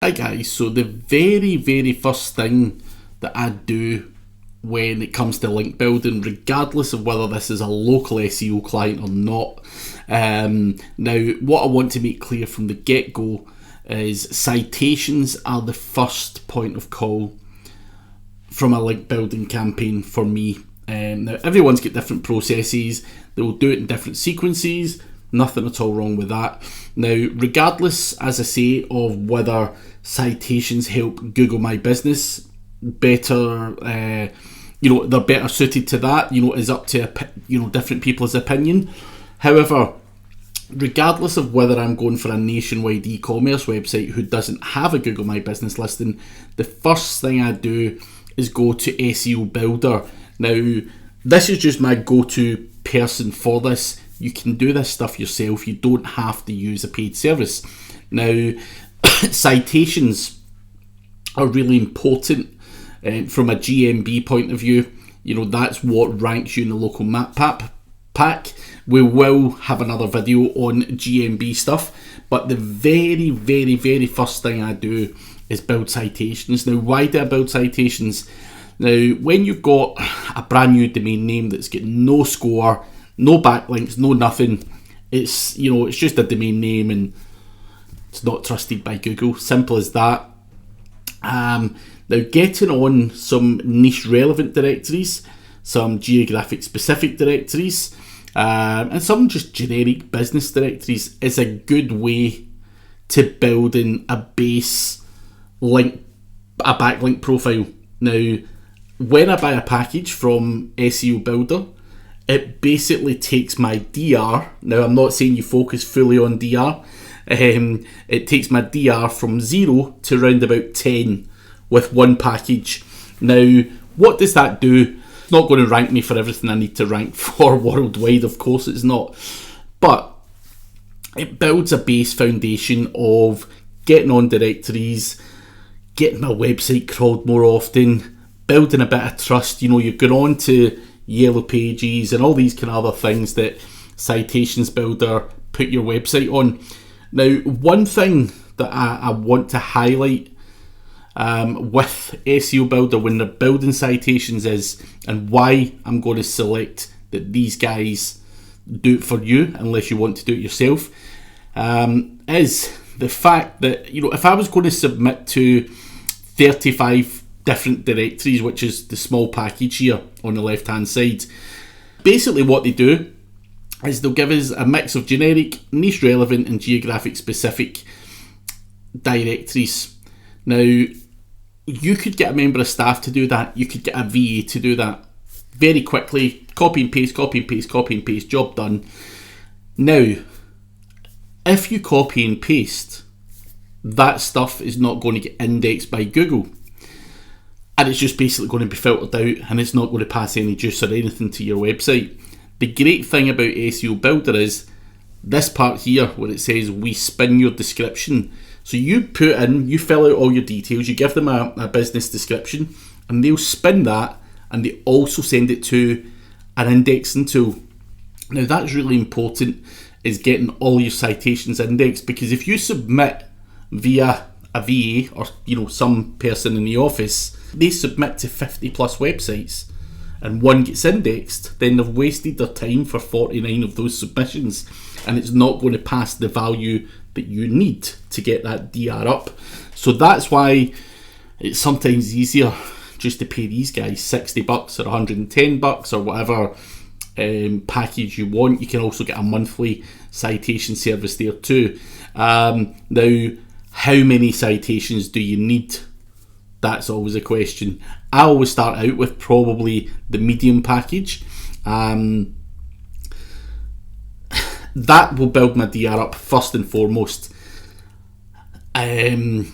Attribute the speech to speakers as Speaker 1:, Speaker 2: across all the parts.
Speaker 1: Hi guys, so the very first thing that I do when it comes to link building, regardless of whether this is a local SEO client or not, now what I want to make clear from the get-go is citations are the first point of call from a link building campaign for me. Now everyone's got different processes, they will do it in different sequences. Nothing at all wrong with that. Now, regardless, as I say, of whether citations help Google My Business better, they're better suited to that, is up to, different people's opinion. However, regardless of whether I'm going for a nationwide e-commerce website who doesn't have a Google My Business listing, the first thing I do is go to SEO Builder. Now, this is just my go-to person for this. You can do this stuff yourself. You don't have to use a paid service. Now, citations are really important from a GMB point of view. That's what ranks you in the local map pack. We will have another video on GMB stuff, but the very first thing I do is build citations. Now, why do I build citations? Now, when you've got a brand new domain name that's got no score, no backlinks, no nothing, it's just a domain name and it's not trusted by Google. Simple as that. Now, getting on some niche relevant directories, some geographic specific directories, and some just generic business directories is a good way to building a base link, a backlink profile. Now, when I buy a package from SEO Builder, it basically takes my DR. Now, I'm not saying you focus fully on DR. It takes my DR from 0 to around about 10 with one package. Now, what does that do? It's not going to rank me for everything I need to rank for worldwide, of course it's not. But it builds a base foundation of getting on directories, getting my website crawled more often, building a bit of trust. You've gone on to Yellow Pages and all these kind of other things that Citations Builder put your website on. Now, one thing that I want to highlight with SEO Builder when they're building citations is, and why I'm going to select that these guys do it for you unless you want to do it yourself, is the fact that, if I was going to submit to 35 different directories, which is the small package here on the left hand side, basically what they do is they'll give us a mix of generic, niche relevant and geographic specific directories. Now, you could get a member of staff to do that, you could get a VA to do that very quickly, copy and paste, job done. Now, if you copy and paste, that stuff is not going to get indexed by Google. And it's just basically going to be filtered out and it's not going to pass any juice or anything to your website. The great thing about SEO Builder is this part here where it says we spin your description. So you fill out all your details, you give them a business description and they'll spin that and they also send it to an indexing tool. Now, that's really important, is getting all your citations indexed, because if you submit via a VA or some person in the office, they submit to 50 plus websites and one gets indexed, then they've wasted their time for 49 of those submissions and it's not going to pass the value that you need to get that DR up. So that's why it's sometimes easier just to pay these guys $60 or $110 or whatever package you want. You can also get a monthly citation service there too. Now, how many citations do you need? That's always a question. I always start out with probably the medium package. That will build my DR up first and foremost. I'm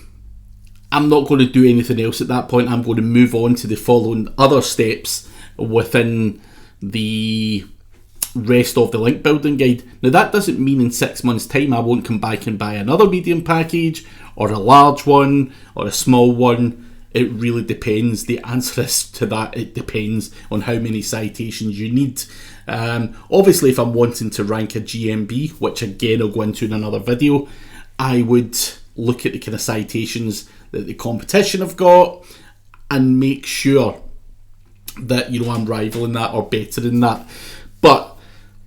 Speaker 1: not going to do anything else at that point. I'm going to move on to the following other steps within the rest of the link building guide. Now, that doesn't mean in 6 months' time I won't come back and buy another medium package or a large one or a small one. It really depends. The answer is to that, it depends on how many citations you need. Obviously, if I'm wanting to rank a GMB, which again I'll go into in another video, I would look at the kind of citations that the competition have got and make sure that, you know, I'm rivaling that or better than that. But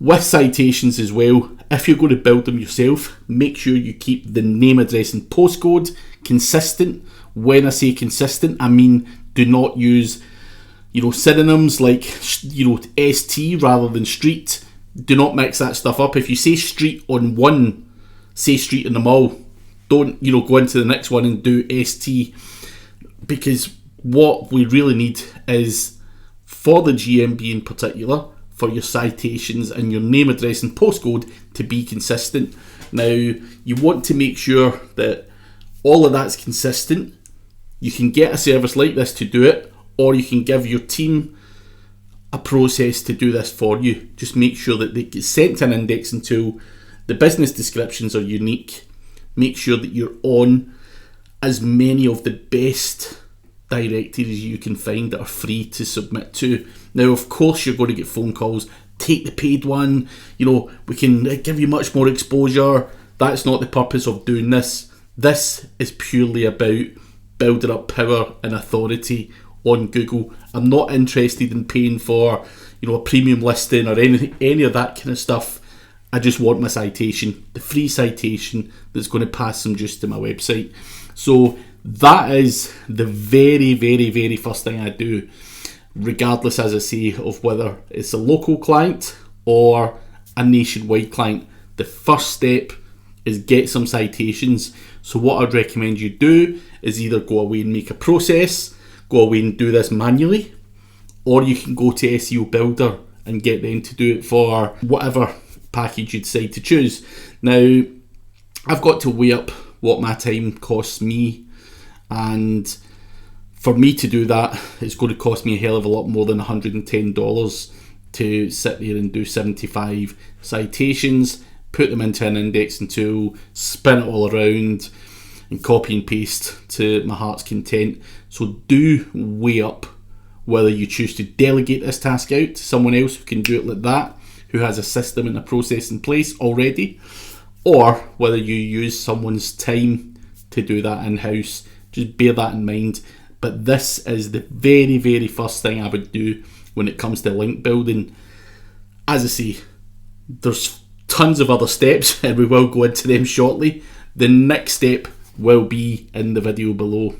Speaker 1: with citations as well, if you're going to build them yourself, make sure you keep the name, address and postcode consistent. When I say consistent, I mean do not use, you know, synonyms like, you know, ST rather than street. Do not mix that stuff up. If you say street on one, say street in the mall. Don't, you know, go into the next one and do ST, because what we really need is for the GMB in particular, for your citations and your name, address and postcode to be consistent. Now, you want to make sure that all of that's consistent. You can get a service like this to do it, or you can give your team a process to do this for you. Just make sure that they get sent to an indexing tool. The business descriptions are unique. Make sure that you're on as many of the best directories you can find that are free to submit to. Now, of course, you're going to get phone calls. Take the paid one. You know, we can give you much more exposure. That's not the purpose of doing this. This is purely about building up power and authority on Google. I'm not interested in paying for, you know, a premium listing or any of that kind of stuff. I just want my citation, the free citation that's going to pass some juice to my website. So that is the very, very, very first thing I do, regardless, as I say, of whether it's a local client or a nationwide client. The first step is get some citations. So what I'd recommend you do is either go away and make a process, go away and do this manually, or you can go to SEO Builder and get them to do it for whatever package you decide to choose. Now, I've got to weigh up what my time costs me, and for me to do that, it's going to cost me a hell of a lot more than $110 to sit there and do 75 citations, put them into an indexing tool, spin it all around and copy and paste to my heart's content. So do weigh up whether you choose to delegate this task out to someone else who can do it like that, who has a system and a process in place already, or whether you use someone's time to do that in-house. Just bear that in mind. But this is the very, very first thing I would do when it comes to link building. As I say, there's tons of other steps and we will go into them shortly. The next step will be in the video below.